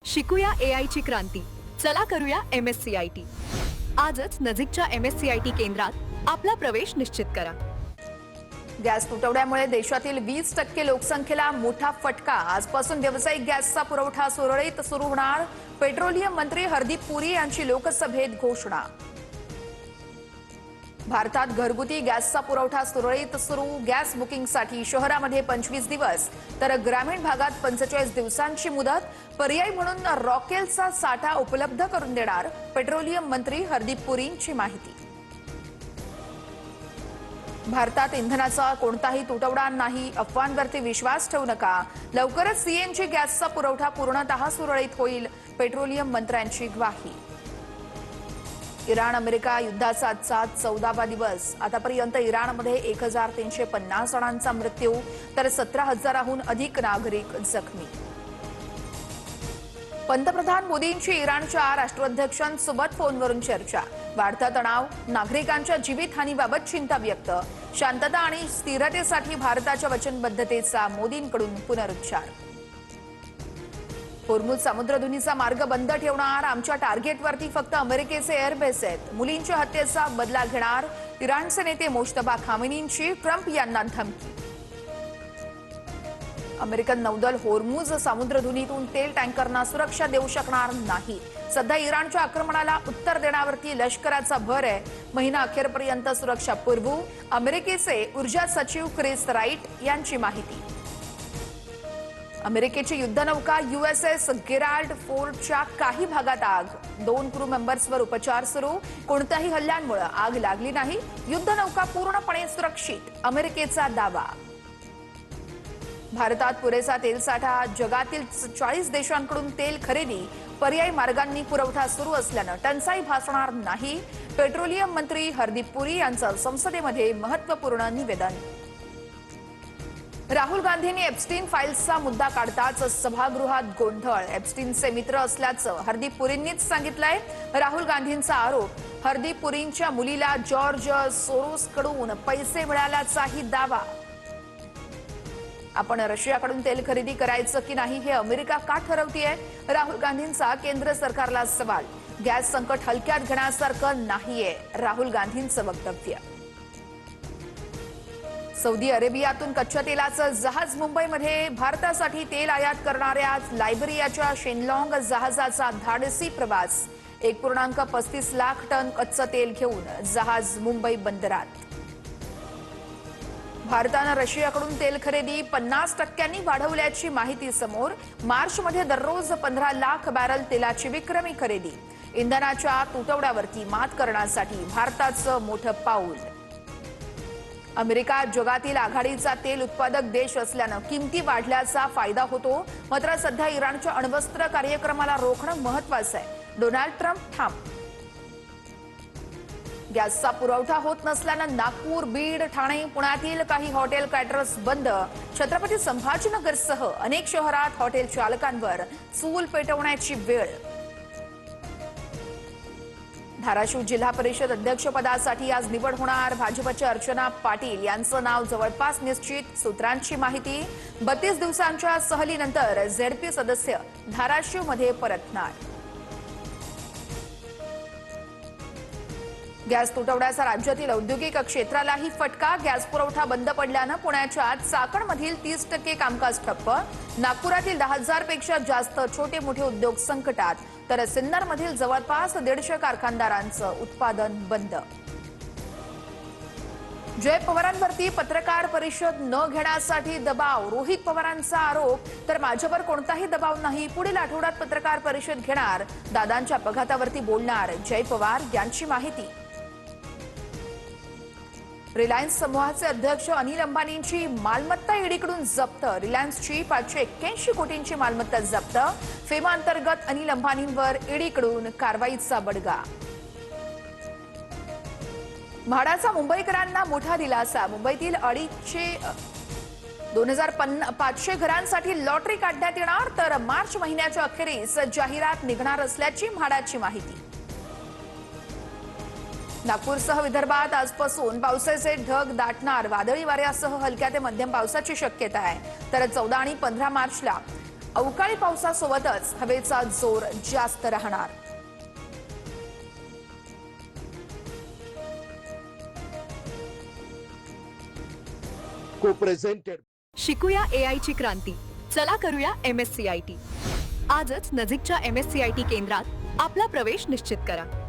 शिकूया AI ची क्रांती. चला करूया MSCIT. आजच नजीकच्या MSCIT केंद्रात आपला प्रवेश निश्चित करा. गॅस तुटवड्यामुळे देशातील 20% लोकसंख्येला मोठा फटका. आजपासून व्यावसायिक गॅसचा पुरवठा सुरळीत सुरू होणार. पेट्रोलियम मंत्री हरदीप पुरी यांची लोकसभेत घोषणा. भारतात घरगुती गॅसचा पुरवठा सुरळीत सुरू. गॅस बुकिंगसाठी शहरामध्ये 25 दिवस तर ग्रामीण भागात 45 दिवसांची मुदत. पर्याय म्हणून रॉकेलचा साठा उपलब्ध करून देणार. पेट्रोलियम मंत्री हरदीप पुरींची माहिती. भारतात इंधनाचा कोणताही तुटवडा नाही. अफवांवरती विश्वास ठेवू नका. लवकरच सीएनजी गॅसचा पुरवठा पूर्णतः सुरळीत होईल. पेट्रोलियम मंत्र्यांची ग्वाही. इराण अमेरिका युद्धाचा आजचा 14वा दिवस. आतापर्यंत इराणमध्ये 1350 जणांचा मृत्यू तर 17,000हून अधिक नागरिक जखमी. पंतप्रधान मोदींची इराणच्या राष्ट्राध्यक्षांसोबत फोनवरून चर्चा. वाढता तणाव, नागरिकांच्या जीवितहानीबाबत चिंता व्यक्त. शांतता आणि स्थिरतेसाठी भारताच्या वचनबद्धतेचा मोदींकडून पुनरुच्चार. होर्मुझ समुद्रधुनीचा मार्ग बंद ठेवणार. आमच्या टार्गेटवरती फक्त अमेरिकेचे एअरबेस आहेत. मुलींच्या हत्येचा बदला घेणार. इराणचे नेते मोश्तबा खामेनींची ट्रम्प यांना धमकी. अमेरिकन नौदल होर्मुझ समुद्रधुनीतून तेल टँकरना सुरक्षा देऊ शकणार नाही. सध्या इराणच्या आक्रमणाला उत्तर देण्यावरती लष्कराचा भर आहे. महिना अखेरपर्यंत सुरक्षा पुरवू. अमेरिकेचे ऊर्जा सचिव क्रिस राईट यांची माहिती. अमेरिकेची युद्धनौका USS गेराल्ड फोर्डच्या काही भागात आग. 2 क्रू मेंबर्सवर उपचार सुरू. कोणत्याही हल्ल्यांमुळे आग लागली नाही. युद्धनौका पूर्णपणे सुरक्षित. अमेरिकेचा दावा. भारतात पुरेसा तेलसाठा. जगातील 40 देशांकडून तेल खरेदी. पर्यायी मार्गांनी पुरवठा सुरू असल्यानं टंचाई भासणार नाही. पेट्रोलियम मंत्री हरदीप पुरी यांचं संसदेमध्ये महत्त्वपूर्ण निवेदन. राहुल गांधींनी एप्स्टीन फाईल्सचा मुद्दा काढताच सभागृहात गोंधळ. एप्स्टीनचे मित्र असल्याचं हरदीप पुरींनीच सांगितलंय. राहुल गांधींचा आरोप. हरदीप पुरींच्या मुलीला जॉर्ज सोरोसकडून पैसे मिळाल्याचाही दावा. आपण रशियाकडून तेल खरेदी करायचं की नाही हे अमेरिका का ठरवतीये? राहुल गांधींचा केंद्र सरकारला सवाल. गॅस संकट हलक्यात घेण्यासारखं नाहीये. राहुल गांधींचं वक्तव्य. सौदी अरेबियातून कच्च्या तेलाचं जहाज मुंबईमध्ये. भारतासाठी तेल आयात करणाऱ्या लायबेरियाच्या शेनलॉंग जहाजाचा धाडसी प्रवास. 1.35 लाख टन कच्चं तेल घेऊन जहाज मुंबई बंदरात. भारतानं रशियाकडून तेल खरेदी 50% वाढवल्याची माहिती समोर. मार्चमध्ये दररोज 15 लाख बॅरल तेलाची विक्रमी खरेदी. इंधनाच्या तुटवड्यावरती मात करण्यासाठी भारताचं मोठं पाऊल. अमेरिका जगातील आघाडीचा तेल उत्पादक देश असल्यानं किमती वाढल्याचा फायदा होतो. मात्र सध्या इराणच्या अण्वस्त्र कार्यक्रमाला रोखणं महत्त्वाचं आहे. डोनाल्ड ट्रम्प ठाम. गॅसचा पुरवठा होत नसल्यानं नागपूर, बीड, ठाणे, पुण्यातील काही हॉटेल कॅटरर्स बंद. छत्रपती संभाजीनगरसह अनेक शहरात हॉटेल चालकांवर चूल पेटवण्याची वेळ. धाराशिव जिल्हा परिषद अध्यक्षपदासाठी आज निवड होणार. भाजपच्या अर्चना पाटील यांचं नाव जवळपास निश्चित. सूत्रांची माहिती. 32 दिवसांच्या सहलीनंतर ZP सदस्य धाराशिवमध्ये परतणार. गॅस तुटवड्याचा राज्यातील औद्योगिक क्षेत्रालाही फटका. गॅस पुरवठा बंद पडल्यानं पुण्याच्या चाकणमधील 30% कामकाज ठप्प. नागपुरातील 10,000 पेक्षा जास्त छोटे मोठे उद्योग संकटात. तर सिन्नरमधील जवळपास 150 कारखानदारांचं उत्पादन बंद. जय पवारांवरती पत्रकार परिषद न घेण्यासाठी दबाव. रोहित पवारांचा आरोप. तर माझ्यावर कोणताही दबाव नाही. पुढील आठवड्यात पत्रकार परिषद घेणार. दादांच्या अपघातावरती बोलणार. जय पवार यांची माहिती. रिलायन्स समूहाचे अध्यक्ष अनिल अंबानींची मालमत्ता ईडीकडून जप्त. रिलायन्सची 581 कोटींची मालमत्ता जप्त. फेमा अंतर्गत अनिल अंबानींवर ईडीकडून कारवाईचा बडगा. म्हाडाचा मुंबईकरांना मोठा दिलासा. मुंबईतील 2,500 घरांसाठी लॉटरी काढण्यात येणार. तर मार्च महिन्याच्या अखेरीस जाहिरात निघणार असल्याची म्हाडाची माहिती. नागपूरसह विदर्भात आजपासून पावसाचे ढग दाटणार. वादळी वाऱ्यासह हलक्या ते मध्यम पावसाची शक्यता आहे. तर 14 आणि 15 मार्चला अवकाळी पावसासोबतच हवेचा जोर जास्त राहणार. Co-presented. शिकूया AI ची क्रांती. चला करूया MSCIT. आजच नजीकच्या MSCIT केंद्रात आपला प्रवेश निश्चित करा.